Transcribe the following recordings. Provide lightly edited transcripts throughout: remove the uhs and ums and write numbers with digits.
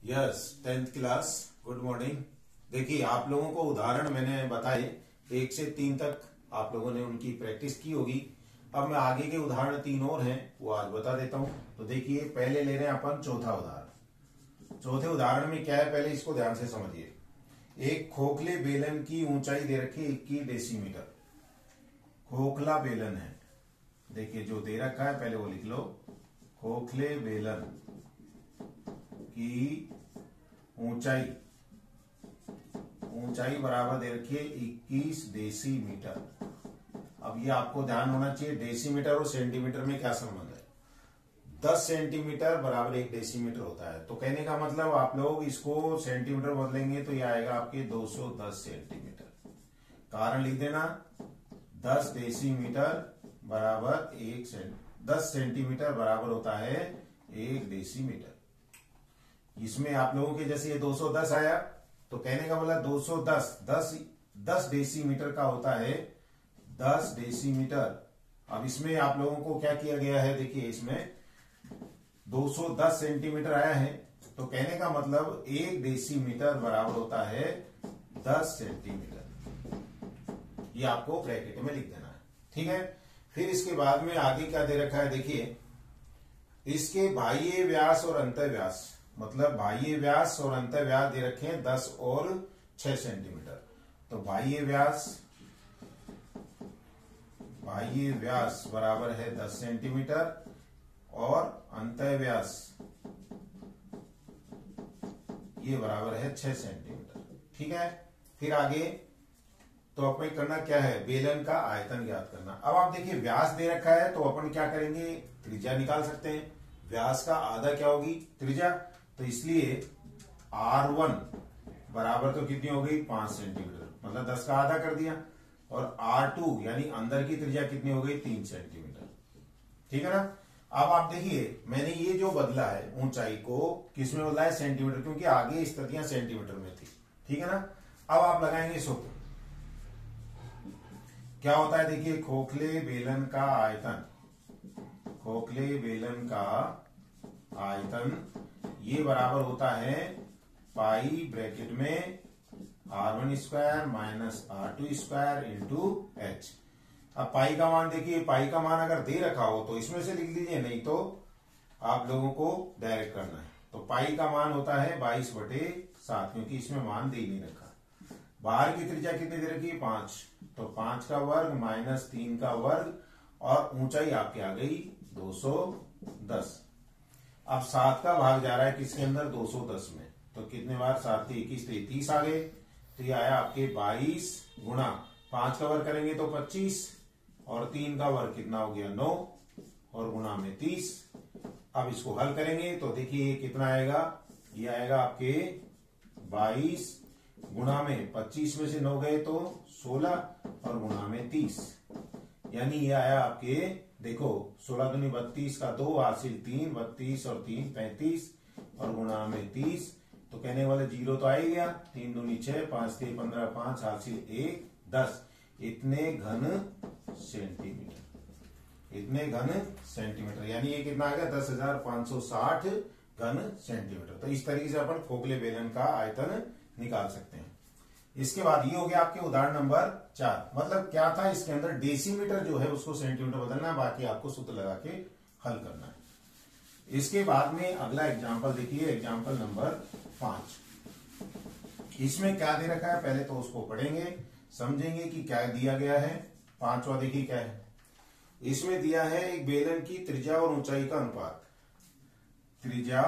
Yes, 10th class, good morning. देखिए, आप लोगों को उदाहरण मैंने बताए 1 से 3 तक आप लोगों ने उनकी प्रैक्टिस की होगी। अब मैं आगे के उदाहरण 3 और हैं वो आज बता देता हूं। तो देखिए, पहले ले रहे हैं अपन चौथा उदाहरण। चौथे उदाहरण में क्या है, पहले इसको ध्यान से समझिए। एक खोखले बेलन की ऊंचाई दे रखी 21 डेसीमीटर। खोखला बेलन है, देखिए जो दे रखा है पहले वो लिख लो। खोखले बेलन की ऊंचाई बराबर दे रखी है 21 डेसीमीटर। अब ये आपको ध्यान होना चाहिए, डेसीमीटर और सेंटीमीटर में क्या संबंध है। 10 सेंटीमीटर बराबर 1 डेसीमीटर होता है। तो कहने का मतलब आप लोग इसको सेंटीमीटर बदलेंगे तो ये आएगा आपके 210 सेंटीमीटर। कारण लिख देना, 10 डेसीमीटर बराबर 10 सेंटीमीटर बराबर होता है 1 डेसीमीटर। इसमें आप लोगों के जैसे ये 210 आया तो कहने का मतलब 10 डेसीमीटर का होता है 10 डेसीमीटर। अब इसमें आप लोगों को क्या किया गया है, देखिए इसमें 210 सेंटीमीटर आया है तो कहने का मतलब 1 डेसीमीटर बराबर होता है 10 सेंटीमीटर। ये आपको ब्रैकेट में लिख देना है, ठीक है। फिर इसके बाद में आगे क्या दे रखा है, देखिए इसके बाह्य व्यास और अंतर व्यास, मतलब बाह्य व्यास और अंतर व्यास दे रखे हैं 10 और 6 सेंटीमीटर। तो बाह्य व्यास बराबर है 10 सेंटीमीटर और अंतर व्यास ये बराबर है 6 सेंटीमीटर, ठीक है। फिर आगे तो अपन करना क्या है, बेलन का आयतन ज्ञात करना। अब आप देखिए व्यास दे रखा है तो अपन क्या करेंगे, त्रिज्या निकाल सकते हैं। व्यास का आधा क्या होगी, त्रिज्या। तो इसलिए R1 बराबर तो कितनी हो गई 5 सेंटीमीटर, मतलब 10 का आधा कर दिया। और R2 यानी अंदर की त्रिज्या कितनी हो गई 3 सेंटीमीटर, ठीक है ना। अब आप देखिए मैंने ये जो बदला है ऊंचाई को किस में बदला है, सेंटीमीटर, क्योंकि आगे स्थितियां सेंटीमीटर में थी, ठीक है ना। अब आप लगाएंगे सूत्र, क्या होता है देखिए, खोखले बेलन का आयतन ये बराबर होता है पाई ब्रैकेट में R1 square minus R2 square into H। अब पाई का मान देखिए, पाई का मान अगर दे रखा हो तो इसमें से लिख लीजिए, नहीं तो आप लोगों को डायरेक्ट करना है। तो पाई का मान होता है 22/7, क्योंकि इसमें मान दे ही नहीं रखा। बाहर की त्रिज्या कितनी दे रखी है 5, तो 5 का वर्ग माइनस 3 का वर्ग और ऊंचाई आपकी आ गई 210। अब 7 का भाग जा रहा है किसके अंदर, 210 में, तो कितने बार 7 × 21 तो 30 आ गए। तो ये आया आपके 22 गुणा 5 का वर्ग करेंगे तो 25 और 3 का वर्ग कितना हो गया 9 और गुणा में 30। अब इसको हल करेंगे तो देखिए कितना आएगा, ये आएगा आपके 22 गुणा में 25 में से 9 गए तो 16 और गुणा में 30, यानी ये आया आपके, देखो 16 दूनी 32 का 2 हासिल 3, 32 और 3 35 और गुणा में 30। तो कहने वाले 0 तो आ ही गया, 3 दूनी 6, 5 3 15, 5 हासिल 1 10। इतने घन सेंटीमीटर, यानी ये कितना आ गया 10,560 घन सेंटीमीटर। तो इस तरीके से अपन खोखले बेलन का आयतन निकाल सकते हैं। इसके बाद ये हो गया आपके उदाहरण नंबर 4। मतलब क्या था, इसके अंदर डेसीमीटर जो है उसको सेंटीमीटर बदलना है, बाकी आपको सूत्र लगा के हल करना है। इसके बाद में अगला एग्जांपल देखिए, एग्जांपल नंबर 5। इसमें क्या दे रखा है, पहले तो उसको पढ़ेंगे, समझेंगे कि क्या दिया गया है। 5वां देखिए क्या है, इसमें दिया है एक बेलन की त्रिज्या और ऊंचाई का अनुपात। त्रिज्या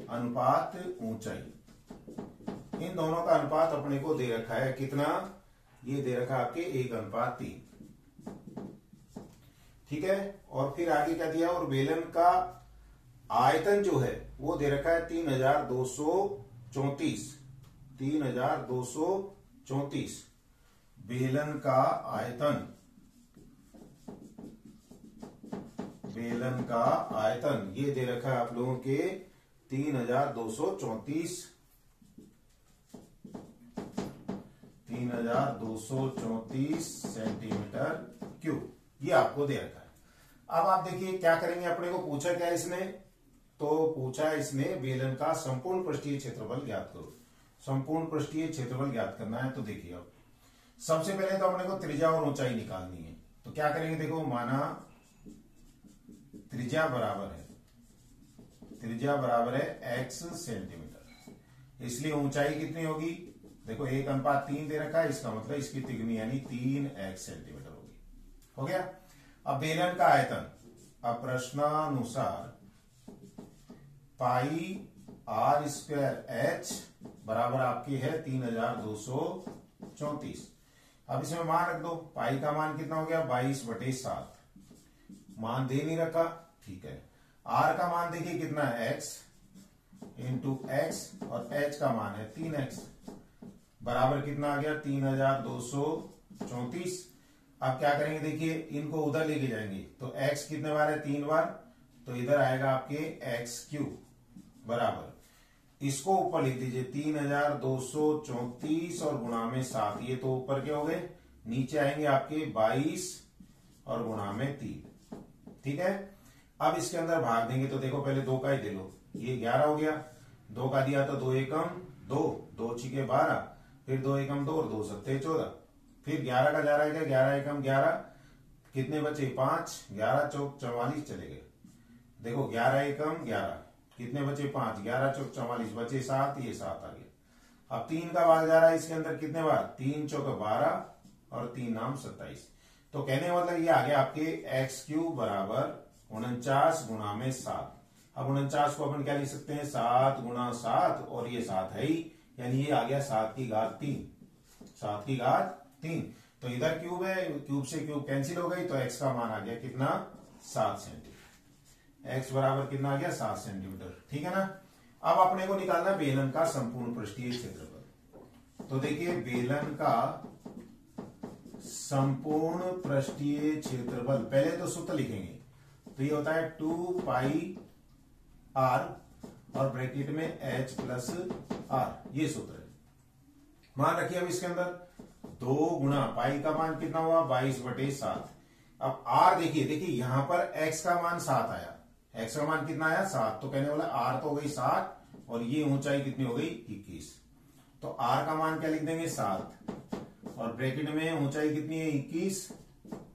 अनुपात ऊंचाई, इन दोनों का अनुपात अपने को दे रखा है कितना, ये दे रखा है आपके 1:3, ठीक है। और फिर आगे क्या दिया, और बेलन का आयतन जो है वो दे रखा है 3234। बेलन का आयतन ये दे रखा है आप लोगों के 3234 सेंटीमीटर क्यूब, ये आपको दे रखा है। अब आप देखिए क्या करेंगे, अपने को पूछा क्या इसने, तो पूछा है इसने बेलन का संपूर्ण पृष्ठीय क्षेत्रफल ज्ञात करो। संपूर्ण पृष्ठीय क्षेत्रफल ज्ञात करना है। तो देखिए अब सबसे पहले तो अपने को त्रिज्या और ऊंचाई निकालनी है। तो क्या करेंगे, देखो माना त्रिज्या बराबर है x सेंटीमीटर, इसलिए ऊंचाई कितनी होगी, देखो 1:3 दे रखा है, इसका मतलब इसकी तिगुनी यानी 3x सेंटीमीटर होगी। हो गया। अब बेलन का आयतन, अब प्रश्नानुसार पाई r स्क्वायर h बराबर आपकी है 3234। अब इसमें मान रख दो, पाई का मान कितना हो गया 22/7, मान दे नहीं रखा, ठीक है। r का मान देखिए कितना है x इंटू x और h का मान है 3x बराबर कितना आ गया 3234। अब क्या करेंगे, देखिए इनको उधर लेके जाएंगे तो x कितने बार है 3 बार, तो इधर आएगा आपके x³ बराबर, इसको ऊपर लिख दीजिए 3234 और गुणा में 7, ये तो ऊपर के हो गए, नीचे आएंगे आपके 22 और गुणा में 3, ठीक है। अब इसके अंदर भाग देंगे तो देखो पहले 2 का ही दे लो, ये 11 हो गया, 2 का दिया तो 2 एकम 2, 2 छिके 12, फिर 2 एकम 2 और 2 सत्ते 14, फिर 11 का जा रहा है, 11 एकम 11, कितने बचे 5, 11 चौक 44 चले गए, देखो 11 एकम 11, कितने बचे 5, 11 चौक 44 बचे 7, ये 7 आ गया। अब 3 का भाग जा रहा है इसके अंदर कितने बार, 3 चौक 12 और 3 नाम 27, तो कहने का मतलब ये आ गया आपके x³ बराबर 49 गुणा में 7। अब 49 को अपन क्या लिख सकते हैं 7 गुणा 7 और ये 7 है ही, यानी ये आ गया 7 की घात 3। तो इधर क्यूब है, क्यूब से क्यूब कैंसिल हो गई, तो x का मान आ गया कितना 7 सेंटीमीटर, x बराबर कितना आ गया 7 सेंटीमीटर, ठीक है ना। अब अपने को निकालना बेलन का संपूर्ण पृष्ठीय क्षेत्रफल। तो देखिए बेलन का संपूर्ण पृष्ठीय क्षेत्रफल, पहले तो सूत्र लिखेंगे, तो ये होता है 2 पाई r और ब्रैकेट में h प्लस r, ये सूत्र है। मान रखिए अब इसके अंदर 2 गुणा पाई का मान कितना हुआ 22/7। अब r देखिए यहां पर x का मान 7 आया, x का मान कितना आया 7, तो कहने वाला r तो हो गई 7 और ये ऊंचाई कितनी हो गई 21, तो r का मान क्या लिख देंगे 7 और ब्रैकेट में ऊंचाई कितनी है 21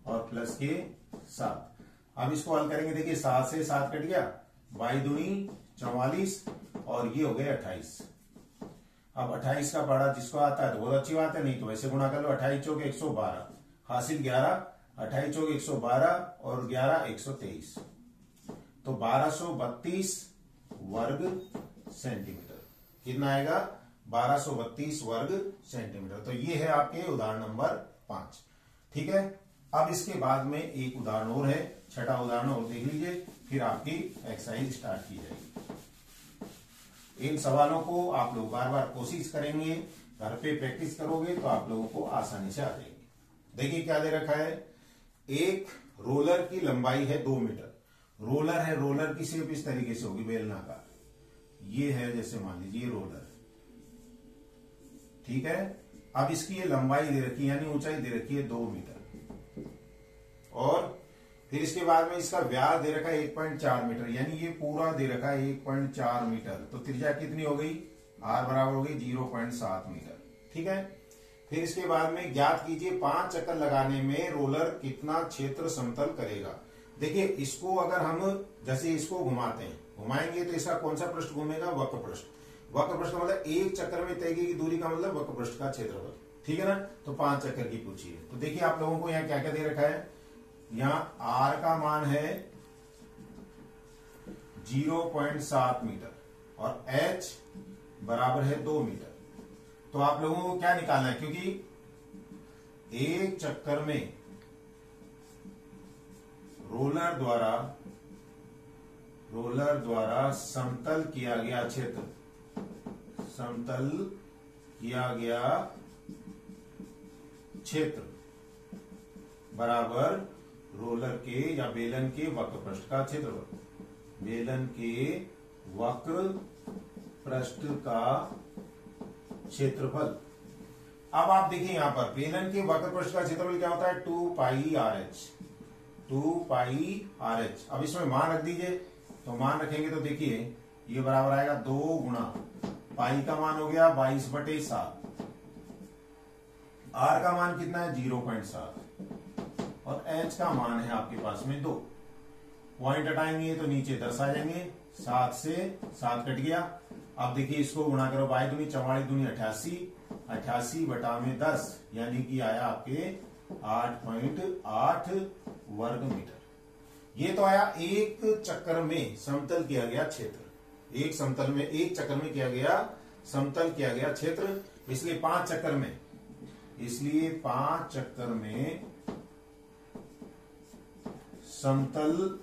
और प्लस के 7। अब इसको हल करेंगे, देखिए 7 से 7 कट गया, 22 दूनी 44 और ये हो गए 28। अब 28 का बड़ा जिसको आता है तो बहुत अच्छी बात है, नहीं तो वैसे गुणा कर लो, 28 चौक 112 हासिल 11, 28 चौक 112 और 11 123, तो 1232 वर्ग सेंटीमीटर, कितना आएगा 1232 वर्ग सेंटीमीटर। तो ये है आपके उदाहरण नंबर 5, ठीक है। अब इसके बाद में एक उदाहरण और है, छठा उदाहरण और देख लीजिए, फिर आपकी एक्सरसाइज स्टार्ट की जाएगी। इन सवालों को आप लोग बार बार कोशिश करेंगे, घर पे प्रैक्टिस करोगे तो आप लोगों को आसानी से आ जाएगी। देखिए क्या दे रखा है, एक रोलर की लंबाई है 2 मीटर, रोलर है, रोलर की शेप इस तरीके से होगी बेलनाकार, ये है जैसे मान लीजिए रोलर, ठीक है। अब इसकी ये लंबाई दे रखी है, यानी ऊंचाई दे रखी है 2 मीटर, और फिर इसके बाद में इसका व्यास दे रखा है 1.4 मीटर, यानी ये पूरा दे रखा है 1.4 मीटर, तो त्रिज्या कितनी हो गई r बराबर हो गई 0.7 मीटर, ठीक है। फिर इसके बाद में ज्ञात कीजिए 5 चक्कर लगाने में रोलर कितना क्षेत्र समतल करेगा। देखिए इसको अगर हम जैसे इसको घुमाते हैं, घुमाएंगे तो इसका कौन सा पृष्ठ घूमेगा, वक्र पृष्ठ। वक्र पृष्ठ का मतलब एक चक्कर में तय की दूरी का मतलब वक्र पृष्ठ का क्षेत्रफल, ठीक है ना। तो 5 चक्कर की पूछिए। तो देखिए आप लोगों को यहाँ क्या क्या दे रखा है, यहाँ r का मान है 0.7 मीटर और h बराबर है 2 मीटर। तो आप लोगों को क्या निकालना है, क्योंकि एक चक्कर में रोलर द्वारा समतल किया गया क्षेत्र, समतल किया गया क्षेत्र बराबर रोलर के या बेलन के वक्र पृष्ठ का क्षेत्रफल, बेलन के वक्र पृष्ठ का क्षेत्रफल। अब आप देखिए यहां पर बेलन के वक्र पृष्ठ का क्षेत्रफल क्या होता है 2 पाई RH, 2 पाई RH। अब इसमें मान रख दीजिए, तो मान रखेंगे तो देखिए ये बराबर आएगा 2 गुणा पाई का मान हो गया 22/7, आर का मान कितना है 0.7 और एच का मान है आपके पास में 2। पॉइंट हटाएंगे तो नीचे 10 आ जाएंगे, 7 से 7 कट गया। अब देखिए इसको गुणा करो, 22 दूनी 44 दूनी 88, 88 बटा में 10 यानी कि आया आपके 8.8 वर्ग मीटर। ये तो आया एक चक्कर में समतल किया गया क्षेत्र, एक चक्कर में किया गया समतल किया गया क्षेत्र, इसलिए 5 चक्कर में समतल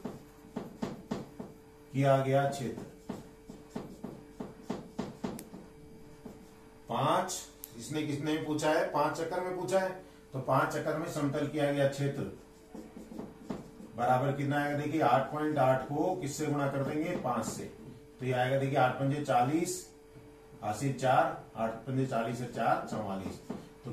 किया गया क्षेत्र। 5 इसने किसने पूछा है, 5 चक्कर में पूछा है, तो 5 चक्कर में समतल किया गया क्षेत्र बराबर कितना आएगा देखिए 8.8 को किससे गुणा कर देंगे 5 से, तो ये आएगा देखिए 8 पंजे 40, 80 4, 8 पंजे 40 से 4 44, तो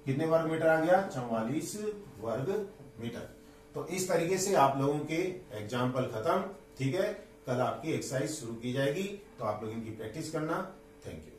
कितने वर्ग मीटर आ गया 44 वर्ग मीटर। तो इस तरीके से आप लोगों के एग्जाम्पल खत्म। ठीक है, कल आपकी एक्सरसाइज शुरू की जाएगी, तो आप लोग इनकी प्रैक्टिस करना। Thank you.